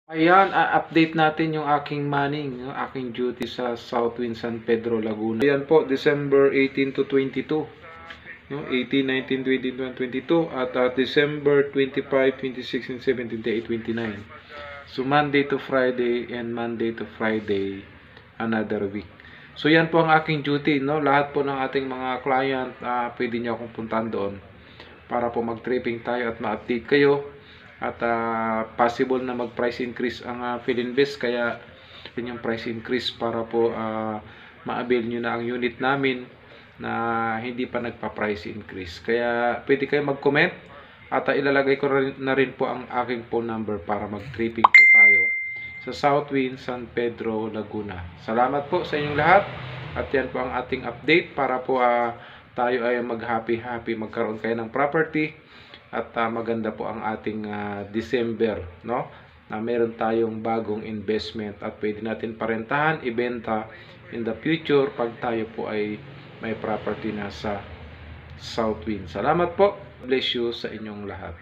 Ayan, update natin yung aking manning, yung aking duty sa Southwind San Pedro, Laguna. Ayan po, December 18 to 22. No? 18, 19, 20, 22 at December 25, 26, and 7, 28, 29. So Monday to Friday and Monday to Friday another week. So yan po ang aking duty, no? Lahat po ng ating mga client, pwede niyo akong puntahan doon para po mag-tripping tayo at ma-update kayo. At possible na mag-price increase ang Philinvest, kaya yun yung price increase para po ma-avail nyo na ang unit namin na hindi pa nagpa-price increase. Kaya pwede kayo mag-comment at ilalagay ko na rin po ang aking phone number para mag-tripping po tayo sa Southwind San Pedro, Laguna. Salamat po sa inyong lahat at yan po ang ating update para po tayo ay mag-happy magkaroon kayo ng property. At maganda po ang ating December, no? Na meron tayong bagong investment at pwede natin parentahan, ibenta in the future pag tayo po ay may property na sa Southwind. Salamat po. Bless you sa inyong lahat.